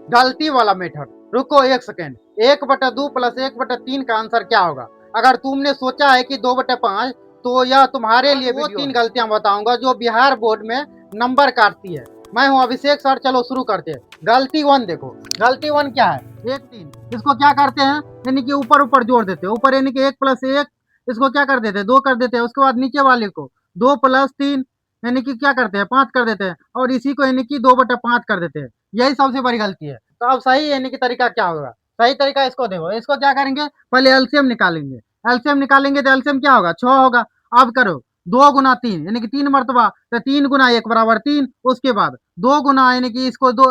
गलती वाला मेथड। रुको एक सेकेंड। 1/2 प्लस 1/3 का आंसर क्या होगा? अगर तुमने सोचा है कि 2/5, तो यह तुम्हारे लिए वो 3 गलतियां बताऊंगा जो बिहार बोर्ड में नंबर काटती है। मैं हूं अभिषेक सर, चलो शुरू करते हैं। गलती 1 देखो। गलती 1 क्या है? 1 3, इसको क्या करते हैं, यानी कि ऊपर ऊपर जोड़ देते हैं। ऊपर यानी कि 1+1, इसको क्या कर देते हैं, 2 कर देते हैं। उसके बाद नीचे वाले को 2+3 यानी कि क्या करते हैं, 5 कर देते हैं। और इसी को यानी कि 2/5 कर देते हैं। यही सबसे बड़ी गलती है। तो अब सही यानी कि तरीका क्या होगा? सही तरीका इसको देखो। इसको क्या करेंगे, पहले एलसीएम निकालेंगे। एलसीएम निकालेंगे तो एलसीएम क्या होगा, 6 होगा। अब करो 2 × 3 यानी कि 3 मरतबा, तो 3 × 1 = 3। उसके बाद 2 गुना यानी कि इसको 2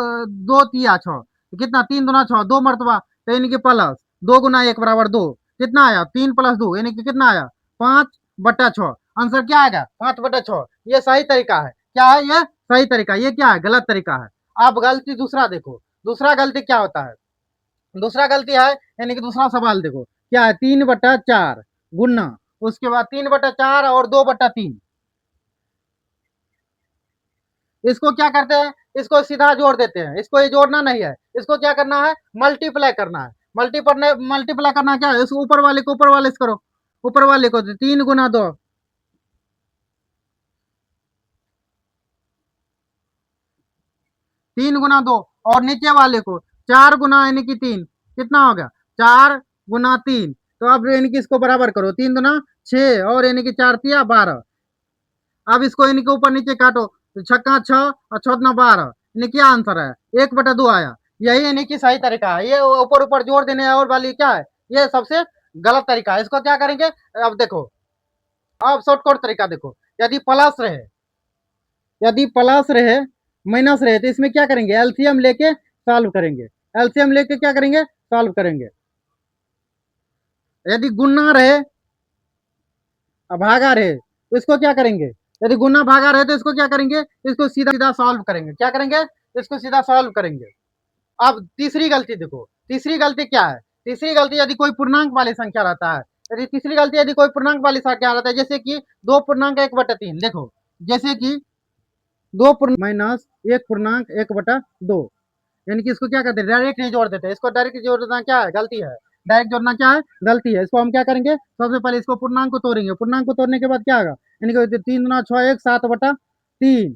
2 तिया 6, कितना, 3 दूना 6, 2 मरतबा, तो यानी कि प्लस 2 × 1 = 2। कितना आया, 3+2 यानी कि कितना आया, 5/6। आंसर क्या आएगा, 5/6। ये सही तरीका है। क्या है ये? सही तरीका। ये क्या है, गलत तरीका है। अब गलती दूसरा देखो। दूसरा गलती क्या होता है? दूसरा गलती है यानी कि दूसरा सवाल देखो क्या है, 3/4 गुना, उसके बाद 3/4 और 2/3। इसको क्या करते हैं, इसको सीधा जोड़ देते हैं। इसको ये जोड़ना नहीं है, इसको क्या करना है, मल्टीप्लाई करना है। मल्टीप्लाई करना क्या है, इस ऊपर वाले को ऊपर वाले से करो। ऊपर वाले को 3 × 2, 3 × 2, और नीचे वाले को 4 गुना यानी कि 3। कितना हो गया, 4 × 3। तो अब यानी कि इसको बराबर करो, 3 दूना 6 और यानी कि 4 तिया 12। अब इसको यानी कि ऊपर नीचे काटो, तो छक्का 6 और 6 दूना 12, यानी क्या आंसर है, 1/2 आया। यही यानी कि सही तरीका है। ये ऊपर ऊपर जोड़ देने और वाली क्या है, ये सबसे गलत तरीका है। इसको क्या करेंगे, अब देखो, अब शॉर्टकट तरीका देखो। यदि प्लस रहे, यदि प्लस रहे, माइनस रहे, तो इसमें क्या करेंगे, एलसीएम लेके सॉल्व करेंगे। एलसीएम लेके क्या करेंगे, सॉल्व करेंगे। यदि गुना रहे, भागा रहे, तो इसको क्या करेंगे, यदि गुना भागा रहे तो इसको क्या करेंगे, इसको सीधा सीधा सॉल्व करेंगे। क्या करेंगे, इसको सीधा सॉल्व करेंगे। अब तीसरी गलती देखो। तीसरी गलती क्या है? तीसरी गलती, यदि कोई पूर्णांक वाली संख्या रहता है, यदि तीसरी गलती, यदि कोई पूर्णांक वाली संख्या रहता है, जैसे कि 2 पूर्णांक 1/3, देखो, जैसे कि 2 - 1 पूर्णांक 1/2, यानी कि इसको क्या करते हैं, डायरेक्ट नहीं जोड़ देते। इसको डायरेक्ट जोड़ना क्या है, गलती है। डायरेक्ट जोड़ना क्या है, गलती है। इसको हम क्या करेंगे, सबसे पहले इसको पूर्णांक को तोड़ेंगे। पूर्णांक को तोड़ने के बाद क्या होगा, यानी कि 3 दूना 6 1 7/3।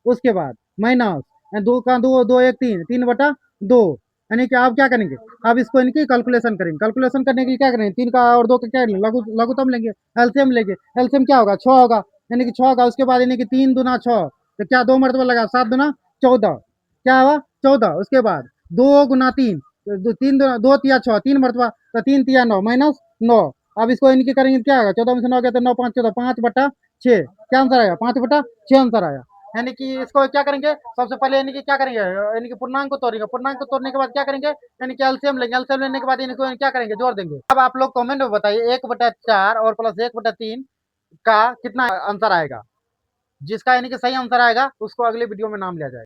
उसके बाद माइनस 2 का 2 2 1 3, 3/2, यानी कि आप क्या करेंगे, अब इसको इनकी कैलकुलेशन करेंगे। कैलकुलेशन करने के लिए क्या करेंगे, 3 का और 2 का क्या लघुत्तम लेंगे, एलसीएम लेंगे। एलसीएम क्या होगा, 6 होगा, यानी कि 6 होगा। उसके बाद यानी कि 3 दूना 6, तो क्या 2 मरतबा लगा, 7 दूना 14, क्या हुआ, 14। उसके बाद 2 × 3, 2 तिया 6, 3 मरतबा, तो 3 तिया 9 -9। अब इसको इनकी करेंगे, क्या होगा, 14 में से 9 गया तो 9 5 14, 5/6। क्या आंसर आया, 5/6 आंसर आया। यानी कि इसको क्या करेंगे, सबसे पहले यानी कि क्या करेंगे, यानी कि पूर्णांक को तोड़ेंगे। पूर्णांक को तोड़ने के बाद क्या करेंगे, यानी कि एलसीएम लेंगे। एलसीएम लेने के बाद इनको क्या करेंगे, जोड़ देंगे। अब आप लोग कमेंट में बताइए, 1/4 और प्लस 1/3 का कितना आंसर आएगा। जिसका यानी कि सही आंसर आएगा उसको अगले वीडियो में नाम लिया जाएगा।